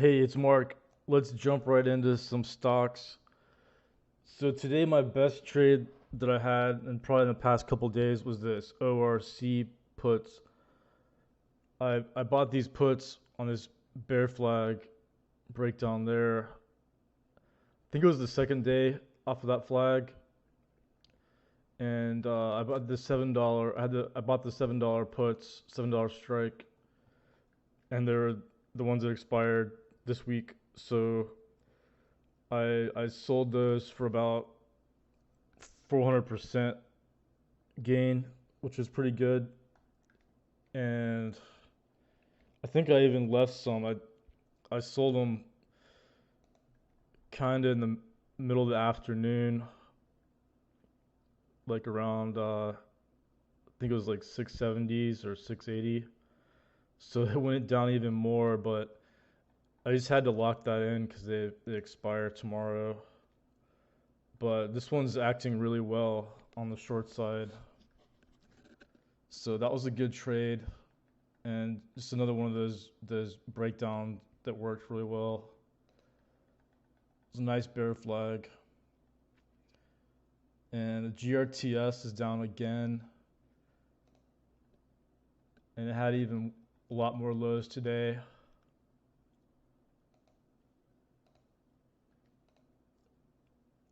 Hey, it's Mark. Let's jump right into some stocks. So today my best trade that I had and probably in the past couple days was this ORC puts. I bought these puts on this bear flag breakdown there. I think it was the second day off of that flag, and I bought the $7. I bought the $7 puts, $7 strike, and they're the ones that expired this week. So I sold those for about 400% gain, which is pretty good. And I think I even left some. I sold them kind of in the middle of the afternoon, like around I think it was like 670s or 680. So it went down even more, but I just had to lock that in because they expire tomorrow. But this one's acting really well on the short side. So that was a good trade, and just another one of those breakdowns that worked really well. It's a nice bear flag, and the GRTS is down again, and it had even a lot more lows today.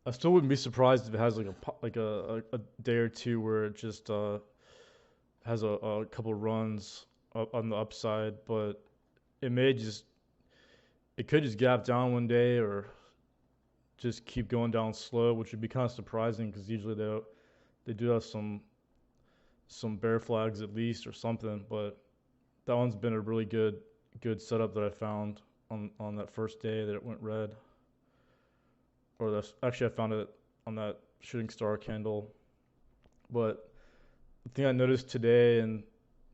I still wouldn't be surprised if it has like a day or two where it just has a couple runs on the upside, but it may just it could just gap down one day or just keep going down slow, which would be kind of surprising because usually they do have some bear flags at least or something. But that one's been a really good setup that I found on that first day that it went red. Or that's actually I found it on that shooting star candle. But the thing I noticed today and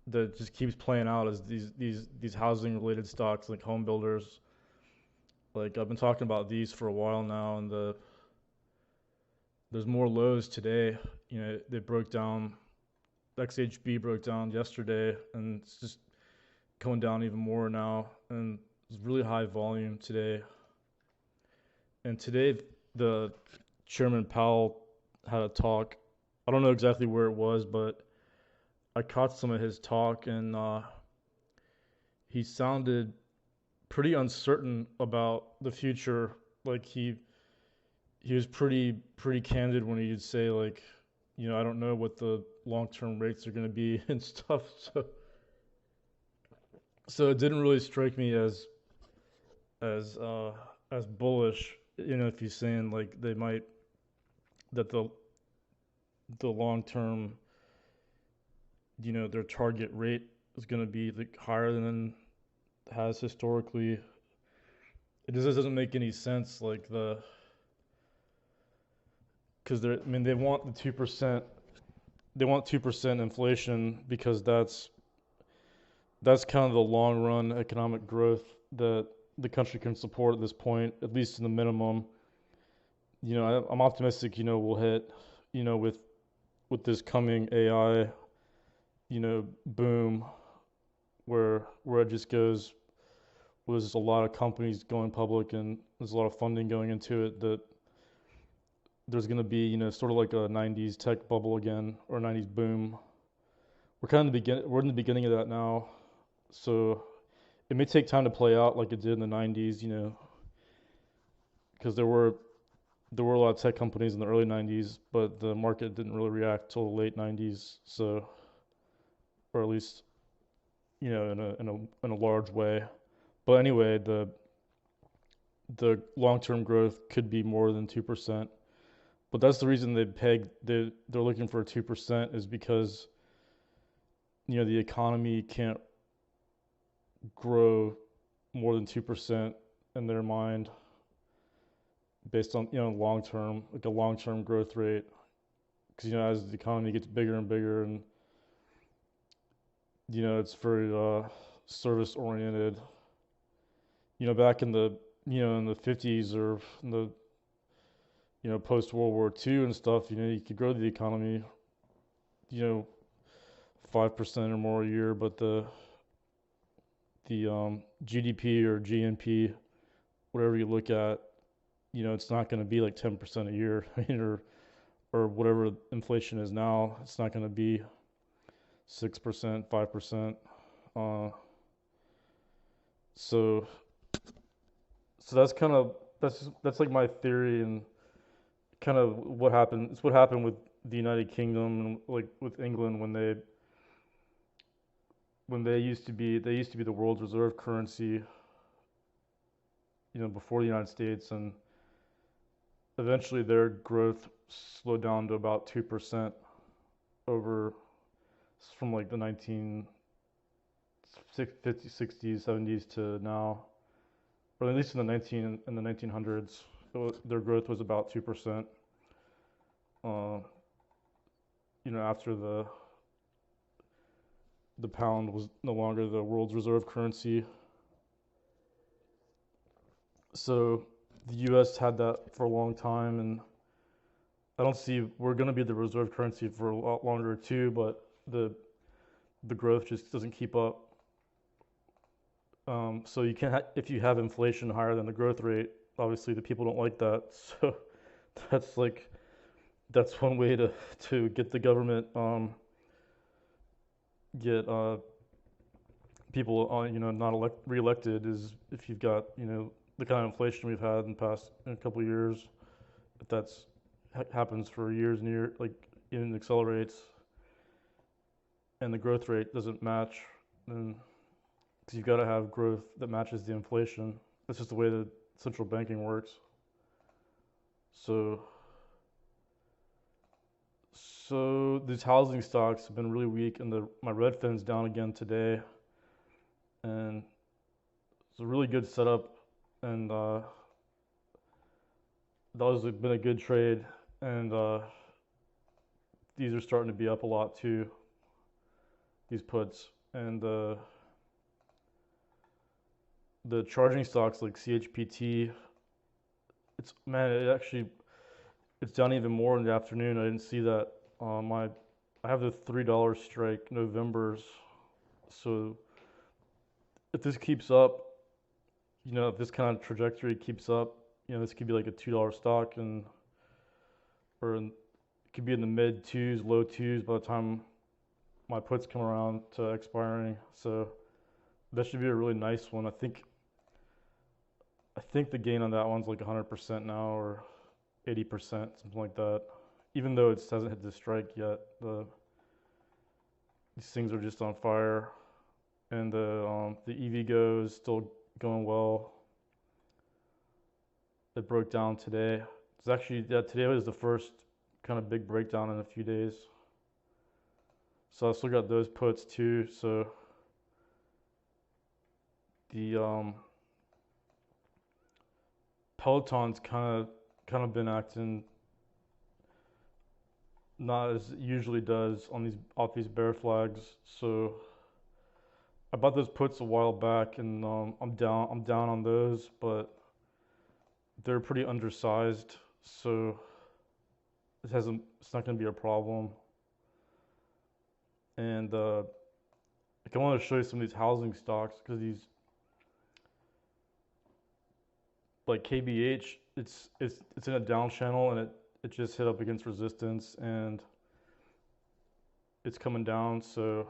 that just keeps playing out is these housing related stocks like home builders. Like I've been talking about these for a while now, and there's more lows today. They broke down. XHB broke down yesterday, and it's just going down even more now. And it's really high volume today. And today, the Chairman Powell had a talk. I don't know exactly where it was, but I caught some of his talk, and he sounded pretty uncertain about the future. Like he was pretty candid when he'd say like, I don't know what the long term rates are going to be and stuff. So it didn't really strike me as uh, as bullish. If he's saying like they might that the long term, their target rate is going to be like higher than it has historically. It just doesn't make any sense. Like because they want the 2%. They want 2% inflation because that's kind of the long run economic growth that the country can support at this point, at least in the minimum. I'm optimistic. We'll hit, with this coming AI, boom, where it just goes. Was a lot of companies going public and there's a lot of funding going into it that there's going to be, sort of like a 90s tech bubble again or 90s boom. We're in the beginning of that now. So it may take time to play out like it did in the 90s, because there were a lot of tech companies in the early 90s, but the market didn't really react till the late 90s. So, or at least, in a large way. But anyway, the long-term growth could be more than 2%. But that's the reason they're looking for 2% is because the economy can't grow more than 2% in their mind based on long term, like a long term growth rate. Because as the economy gets bigger and bigger, and it's very service oriented. Back in the 50s or in the post World War II and stuff, you could grow the economy, you know, 5% or more a year, but the GDP or GNP whatever you look at, it's not going to be like 10% a year, or whatever inflation is now. It's not going to be 6%, 5%. Uh, so so that's like my theory, and kind of what happened. It's what happened with the United Kingdom and like with England when they used to be the world's reserve currency, before the United States, and eventually their growth slowed down to about 2% over from like the 1950s, 60s, 70s to now, or at least in the 1900s, their growth was about 2%. Uh, After the pound was no longer the world's reserve currency. So the U.S. had that for a long time, and I don't see we're going to be the reserve currency for a lot longer too. But the growth just doesn't keep up. So you can't if you have inflation higher than the growth rate. Obviously, the people don't like that. So that's like that's one way to get the government get people not reelected, is if you've got the kind of inflation we've had in the past couple of years. If that's happens for years and years, like even accelerates, and the growth rate doesn't match, then because you've got to have growth that matches the inflation. That's just the way that central banking works. So so these housing stocks have been really weak, and my Redfin's down again today, and it's a really good setup, and that was been a good trade, and these are starting to be up a lot too. These puts, and the charging stocks like CHPT, it's down even more in the afternoon. I didn't see that. I have the $3 strike November's, so if this keeps up, if this kind of trajectory keeps up, this could be like a $2 stock, it could be in the mid twos, low twos by the time my puts come around to expiring. So that should be a really nice one. I think the gain on that one's like 100% now, or 80%, something like that. Even though it hasn't hit the strike yet, these things are just on fire, and the EVgo is still going well. It broke down today. It's actually today was the first kind of big breakdown in a few days. So I still got those puts too. So the Peloton's kind of been acting not as it usually does off these bear flags. So I bought those puts a while back, and I'm down on those, but they're pretty undersized, so it's not going to be a problem. And I want to show you some of these housing stocks, because these, like KBH, it's in a down channel, and it just hit up against resistance, and it's coming down. So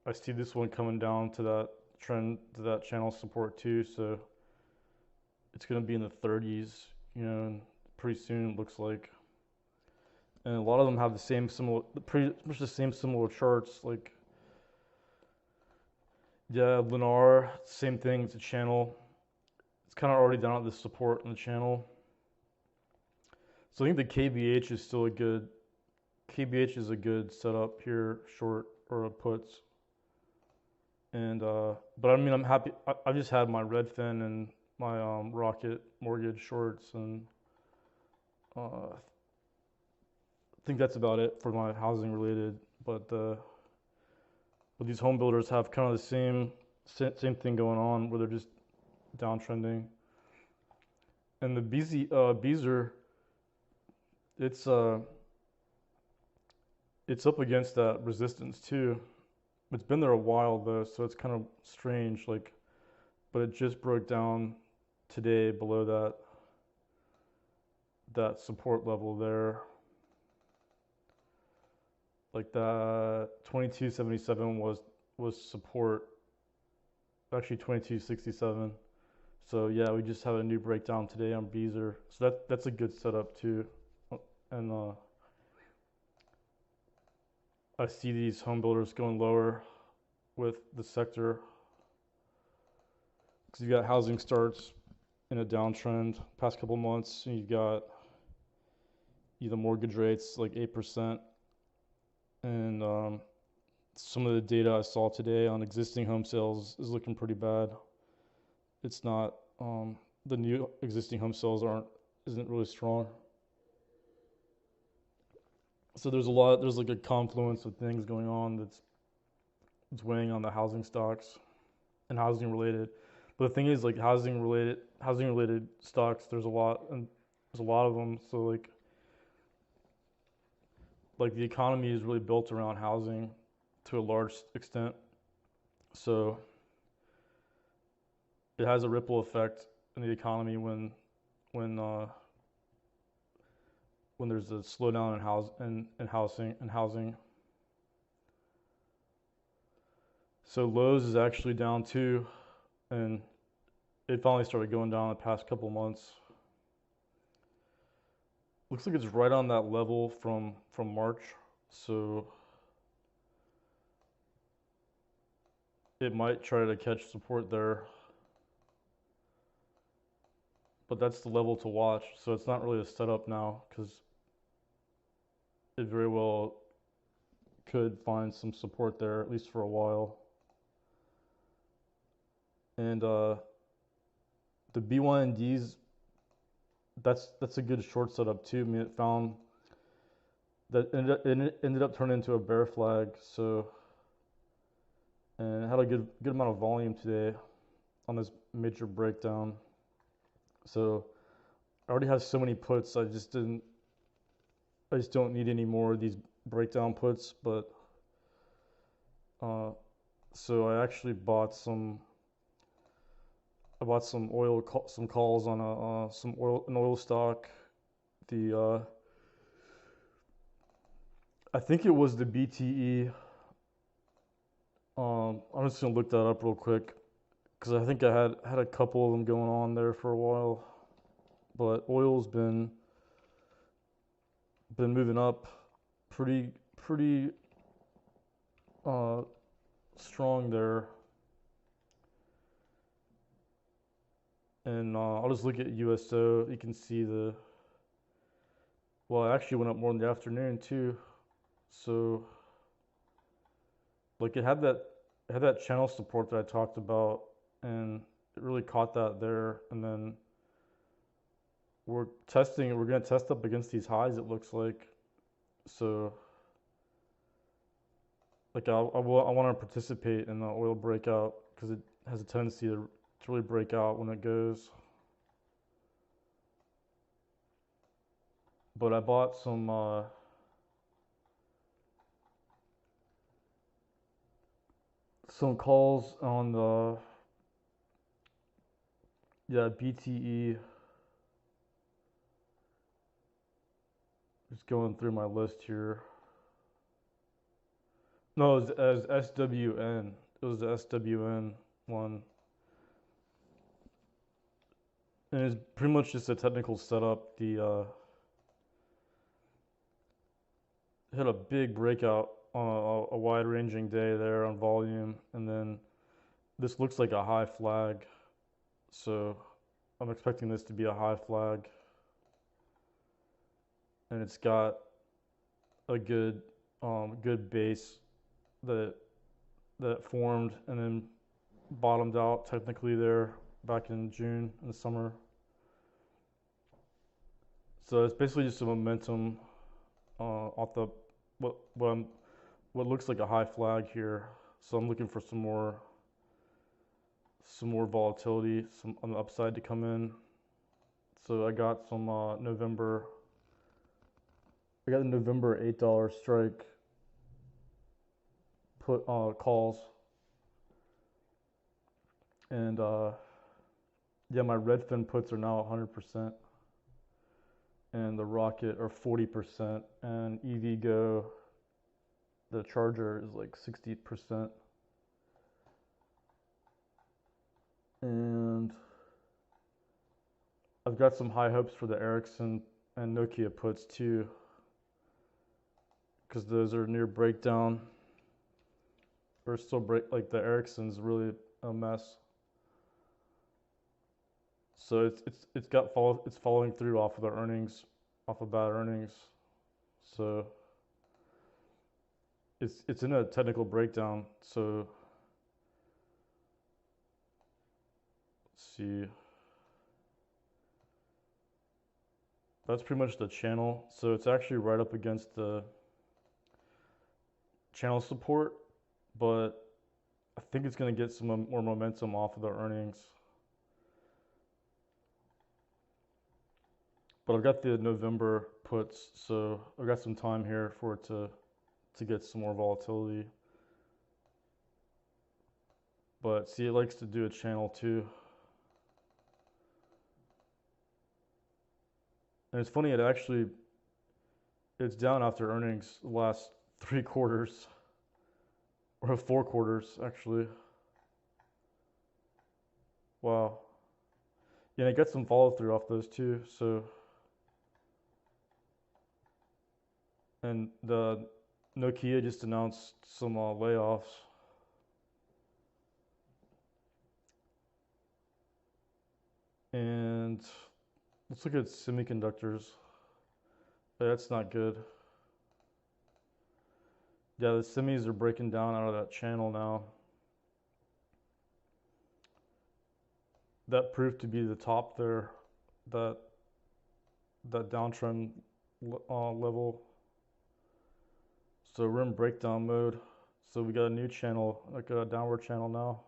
I see this one coming down to that trend, to that channel support too. So it's going to be in the 30s, and pretty soon it looks like. And a lot of them have pretty much the same similar charts. Like, yeah, Lennar, same thing. It's a channel. It's kind of already down at the support in the channel. So I think the KBH is still KBH is a good setup here, short or puts. And but I mean, I'm happy. I just had my Redfin and my Rocket mortgage shorts, and I think that's about it for my housing related. But these home builders have kind of the same thing going on, where they're just downtrending. And the Beezer, it's up against that resistance too. It's been there a while though, so it's kind of strange. Like, but it just broke down today below that support level there. Like that 2277 was support, actually 2267. So yeah, we just have a new breakdown today on Beezer. So that's a good setup too. And I see these home builders going lower with the sector because you got housing starts in a downtrend past couple months, and you've got the mortgage rates like 8%, and some of the data I saw today on existing home sales is looking pretty bad. It's not the new existing home sales isn't really strong. So there's like a confluence of things going on that's weighing on the housing stocks and housing related. But the thing is, like housing related stocks, there's a lot of them. So like the economy is really built around housing to a large extent. So it has a ripple effect in the economy when there's a slowdown in housing. So Lowe's is actually down too, and it finally started going down the past couple months. Looks like it's right on that level from March, so it might try to catch support there. But that's the level to watch, so it's not really a setup now because it very well could find some support there, at least for a while. And the BYNDs, that's a good short setup too. I mean, it found that it ended up turning into a bear flag, so, and it had a good amount of volume today on this major breakdown. So I already have so many puts. I just don't need any more of these breakdown puts. But so I actually bought some some calls on an oil stock. I think it was the BTE. I'm just gonna look that up real quick because I think I had a couple of them going on there for a while, but oil's been moving up pretty strong there. And I'll just look at USO. You can see well, it actually went up more in the afternoon too. So like it had that channel support that I talked about, and it really caught that there. And then we're going to test up against these highs, it looks like. So like I want to participate in the oil breakout because it has a tendency to really break out when it goes. But I bought some calls on the BTE. Just going through my list here. No, it was SWN. It was the SWN one. And it's pretty much just a technical setup. It had a big breakout on a wide-ranging day there on volume, and then this looks like a high flag. So I'm expecting this to be a high flag. And it's got a good base that formed and then bottomed out technically there back in June in the summer. So it's basically just a momentum off the what looks like a high flag here. So I'm looking for some more volatility, some on the upside to come in. So I got some November $8 strike put calls, and Yeah, my Redfin puts are now 100%, and the Rocket are 40%, and EVgo, the Charger, is like 60%. And I've got some high hopes for the Ericsson and Nokia puts too, because those are near breakdown. Or still like the Ericsson's really a mess. So it's following through off of the earnings, off of bad earnings. So it's in a technical breakdown. So let's see. That's pretty much the channel. So it's actually right up against the channel support, but I think it's going to get some more momentum off of the earnings. But I've got the November puts, so I've got some time here for it to get some more volatility. But see, it likes to do a channel too. And it's funny, it's down after earnings the last 3 quarters, or 4 quarters actually. Wow. Yeah, and it got some follow through off those too. So, and the Nokia just announced some layoffs. And let's look at semiconductors. That's not good. Yeah, the semis are breaking down out of that channel now. That proved to be the top there, that downtrend level. So we're in breakdown mode. So we got a new channel, like a downward channel now.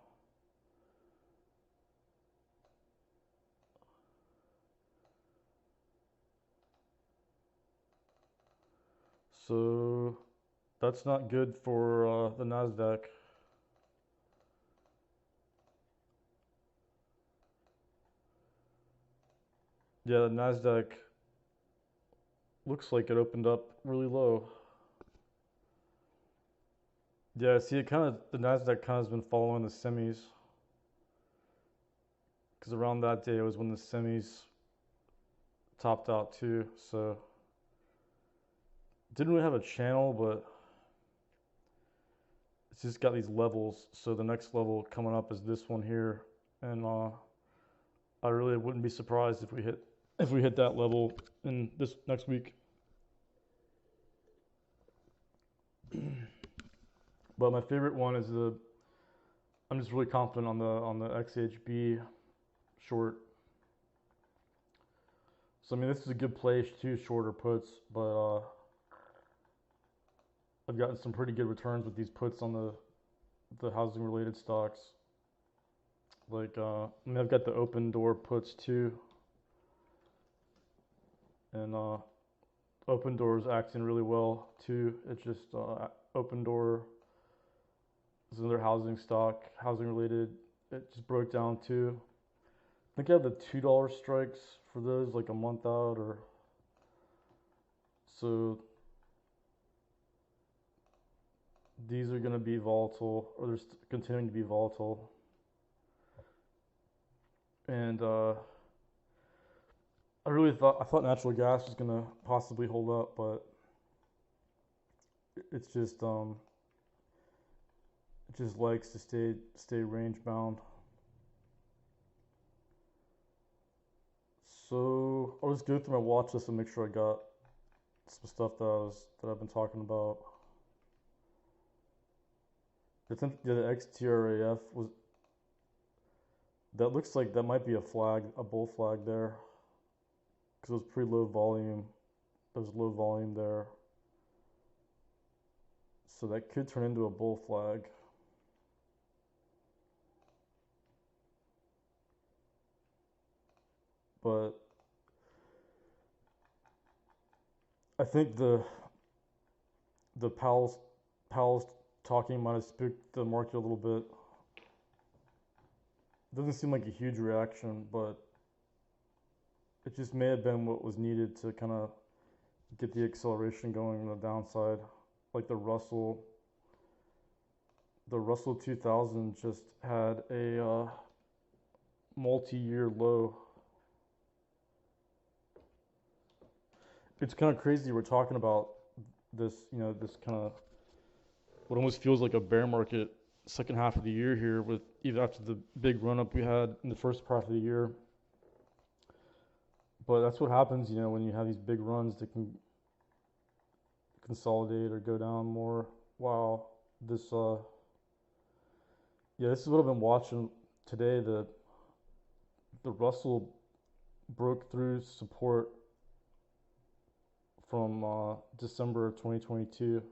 So that's not good for the Nasdaq. Yeah, the Nasdaq looks like it opened up really low. Yeah, see, the Nasdaq kind of has been following the semis, because around that day it was when the semis topped out too. So didn't really have a channel, but it's just got these levels. So the next level coming up is this one here, and I really wouldn't be surprised if we hit that level in this next week. But my favorite one is I'm just really confident on the XHB short. So I mean, this is a good place to shorter puts, but I've gotten some pretty good returns with these puts on the housing related stocks. Like I mean, I've got the open door puts too, and open door is acting really well too. It's just open door is another housing stock, housing related. It just broke down too. I think I have the $2 strikes for those, like a month out, or so. These are going to be volatile, or they're continuing to be volatile. And I thought natural gas was going to possibly hold up, but it's just it just likes to stay range bound. So I'll just go through my watch list and make sure I got some stuff that I've been talking about. I think the XTRAF was, that looks like that might be a flag, a bull flag there, because it was pretty low volume. There was low volume there, so that could turn into a bull flag. But I think the Powell's talking might have spooked the market a little bit. doesn't seem like a huge reaction, but it just may have been what was needed to kind of get the acceleration going on the downside. Like the Russell 2000 just had a multi-year low. It's kind of crazy we're talking about this, this kind of what almost feels like a bear market second half of the year here, with even after the big run up we had in the first part of the year. But that's what happens, when you have these big runs that can consolidate or go down more. Wow, this yeah, this is what I've been watching today. The Russell broke through support from December of 2022,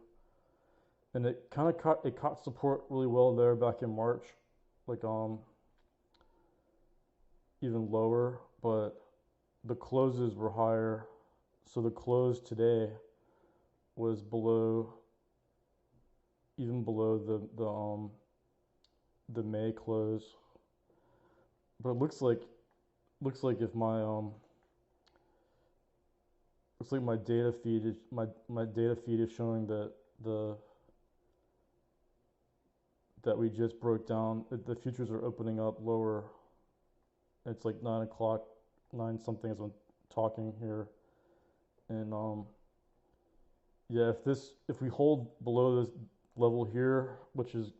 and it kind of caught support really well there back in March, like even lower, but the closes were higher. So the close today was even below the May close. But it looks like if my looks like my data feed is my data feed is showing that the that we just broke down. The futures are opening up lower. It's like 9 o'clock, 9 something as I'm talking here, and yeah, if we hold below this level here, which is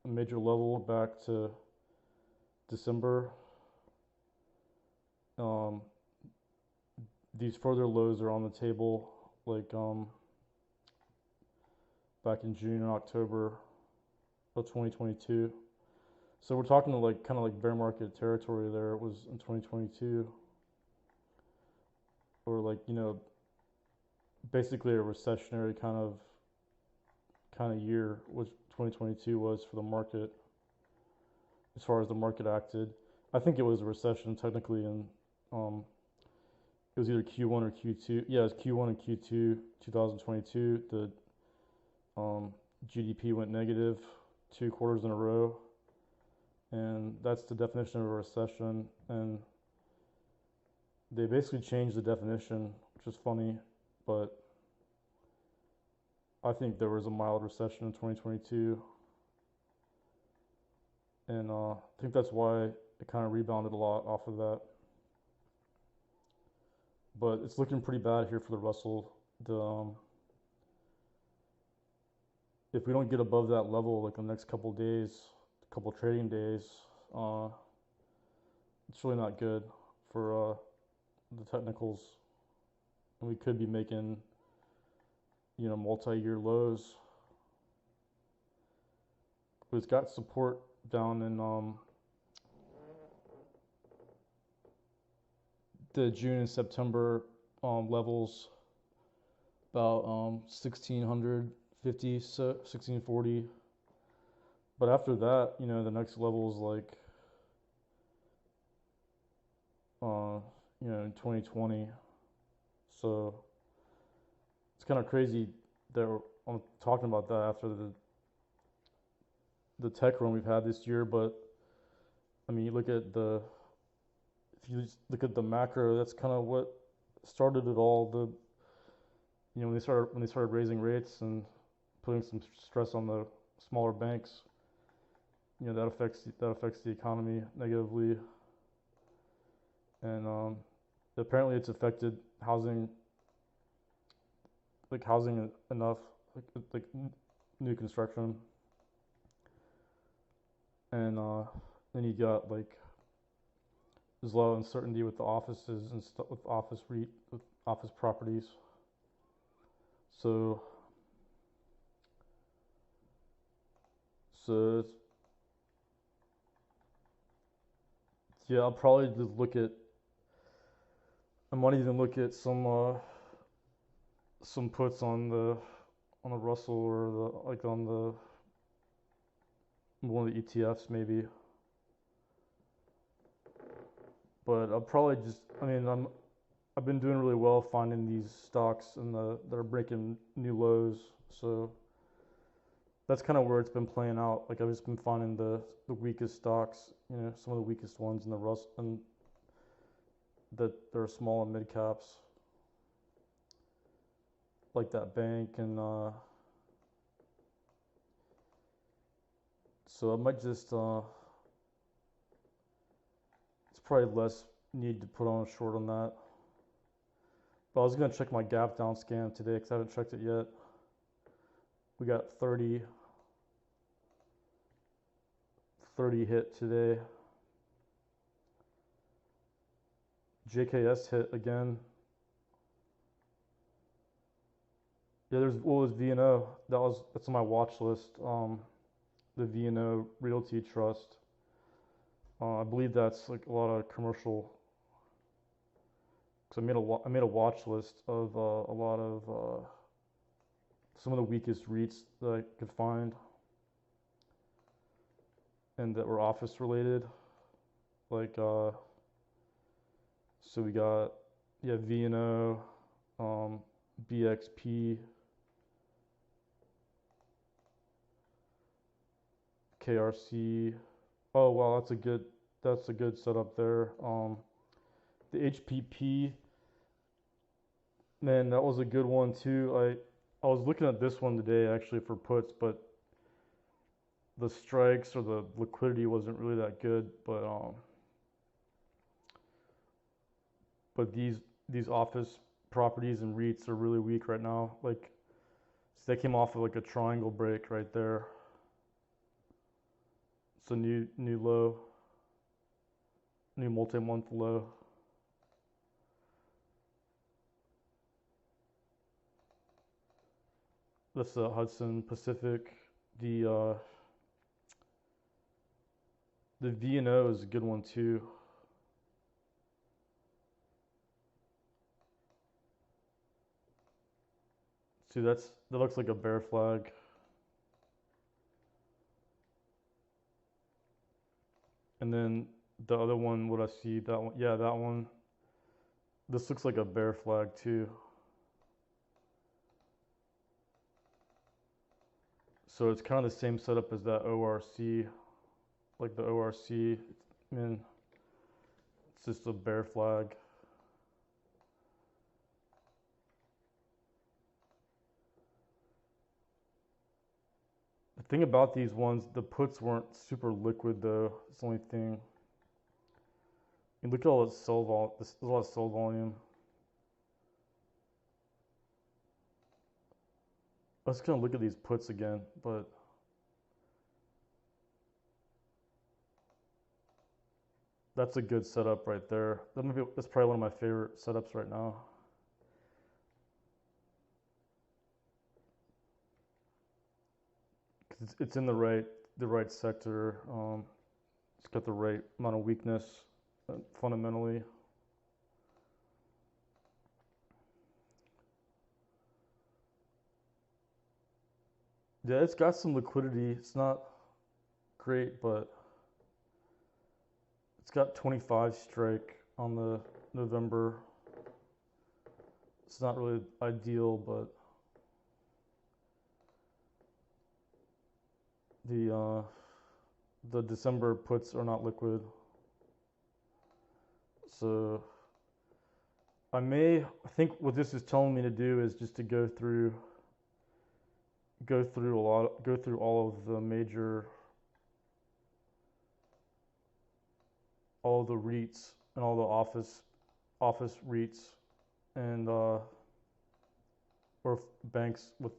a major level back to December, um, these further lows are on the table, like back in June and October of 2022. So we're talking to like kind of like bear market territory there. It was in 2022, or like basically a recessionary kind of year, which 2022 was for the market as far as the market acted. I think it was a recession technically, and it was either Q1 or Q2. Yeah, it was Q1 and Q2 2022. The GDP went negative 2 quarters in a row, and that's the definition of a recession. And they basically changed the definition, which is funny, but I think there was a mild recession in 2022, and I think that's why it kind of rebounded a lot off of that. But it's looking pretty bad here for the Russell. If we don't get above that level, like the next couple days, couple trading days, uh, it's really not good for the technicals, and we could be making multi-year lows. But it's got support down in the June and September levels, about 1650, so 1640. But after that, the next level is like in 2020. So it's kind of crazy that I'm talking about that after the tech run we've had this year. But I mean, if you just look at the macro, that's kind of what started it all. When they started raising rates and putting some stress on the smaller banks, that affects the economy negatively, and apparently it's affected housing, like housing enough, like new construction, and then you got like there's a lot of uncertainty with the offices and stuff, with office properties. So so yeah, I'll probably just I might even look at some puts on the Russell, or the like on the one of the ETFs maybe. But I'll probably I've been doing really well finding these stocks that are breaking new lows. So that's kind of where it's been playing out. Like I've just been finding the weakest stocks, some of the weakest ones in the Rust and that they're small and mid caps, like that bank and so I might just it's probably less need to put on a short on that. But I was gonna check my gap down scan today because I haven't checked it yet. We got 30 hit today. JKS hit again. Yeah, there's VNO. That's on my watch list. The VNO Realty Trust. I believe that's like a lot of commercial. Cause I made a watch list of a lot of some of the weakest REITs that I could find, and that were office related. Like so we got VNO, BXP, KRC. Oh wow, that's a good setup there. The HPP, man, that was a good one too. I was looking at this one today actually for puts, but the strikes or the liquidity wasn't really that good. But these office properties and REITs are really weak right now. Like so they came off of like a triangle break right there. It's a new low, new multi-month low. That's the Hudson Pacific. The VNO is a good one too. See, that looks like a bear flag. And then the other one, what I see, that one, yeah, that one. This looks like a bear flag too. So it's kind of the same setup as that ORC, like the ORC. I mean, it's just a bear flag. The thing about these ones, the puts weren't super liquid though. It's the only thing. You look at all this sell vol. There's a lot of sell volume. Let's kind of look at these puts again, but that's a good setup right there. That's probably one of my favorite setups right now. It's in the right sector. It's got the right amount of weakness fundamentally. Yeah, it's got some liquidity. It's not great, but it's got 25 strike on the November. It's not really ideal, but the December puts are not liquid. So I think what this is telling me to do is just to go through all of the major, all of the REITs and all the office REITs and or banks with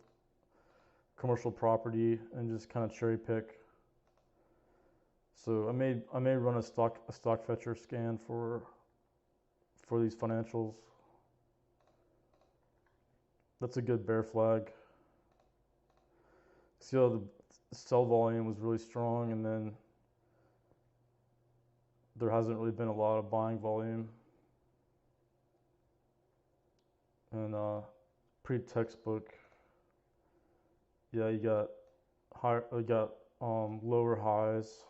commercial property and just kind of cherry pick. So I may run a stock fetcher scan for these financials. That's a good bear flag. See how the sell volume was really strong, and then there hasn't really been a lot of buying volume. And pretty textbook. Yeah, you got lower highs.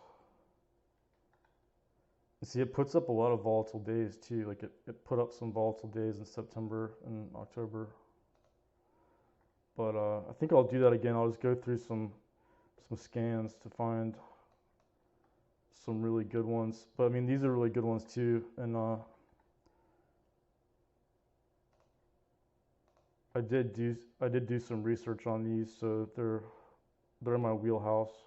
You see, it puts up a lot of volatile days too. Like it put up some volatile days in September and October. But I think I'll do that again. I'll just go through some some scans to find some really good ones. But I mean, these are really good ones too. And I did do some research on these, so they're in my wheelhouse.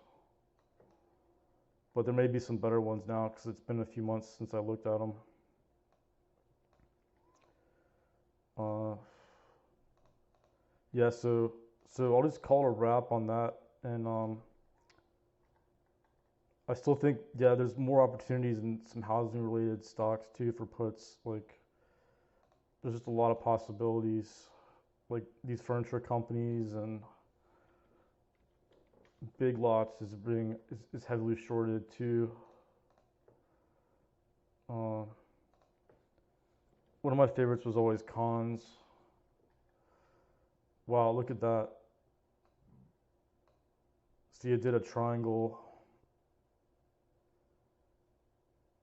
But there may be some better ones now because it's been a few months since I looked at them. Uh, yeah, so I'll just call it a wrap on that. And I still think, yeah, there's more opportunities in some housing related stocks too for puts. Like there's just a lot of possibilities. Like these furniture companies and Big Lots is heavily shorted too. Uh, One of my favorites was always Cons. Wow, look at that. See, it did a triangle.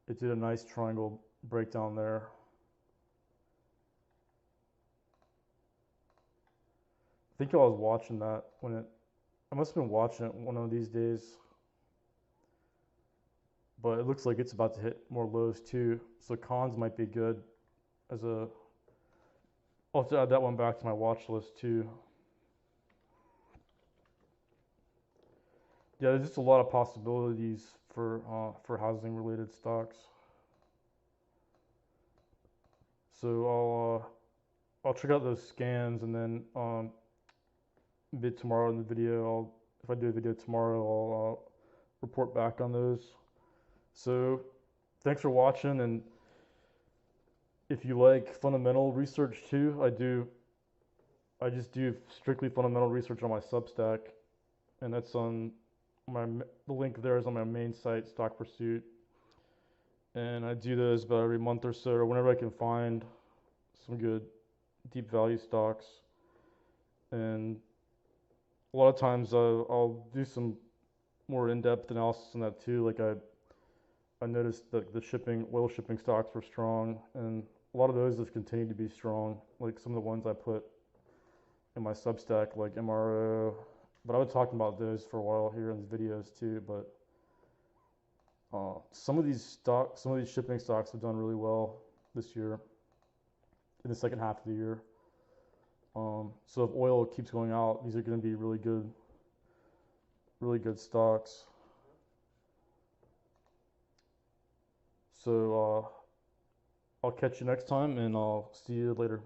It did a nice triangle breakdown there. I think I was watching that I must have been watching it one of these days, but it looks like it's about to hit more lows too. So Cons might be good as a. I'll have to add that one back to my watch list too. Yeah, there's just a lot of possibilities for housing related stocks. So I'll check out those scans and then maybe tomorrow in the video, if I do a video tomorrow, I'll report back on those. So thanks for watching, and if you like fundamental research too, I just do strictly fundamental research on my Substack, and that's on the link there is on my main site, Stock Pursuit, and I do those about every month or so, or whenever I can find some good deep value stocks. And a lot of times I'll do some more in-depth analysis on that too. Like I noticed that the oil shipping stocks were strong, and a lot of those have continued to be strong. Like some of the ones I put in my Substack, like MRO. But I've been talking about those for a while here in the videos too. But some of these shipping stocks have done really well this year, in the second half of the year. So if oil keeps going out, these are going to be really good stocks. So I'll catch you next time, and I'll see you later.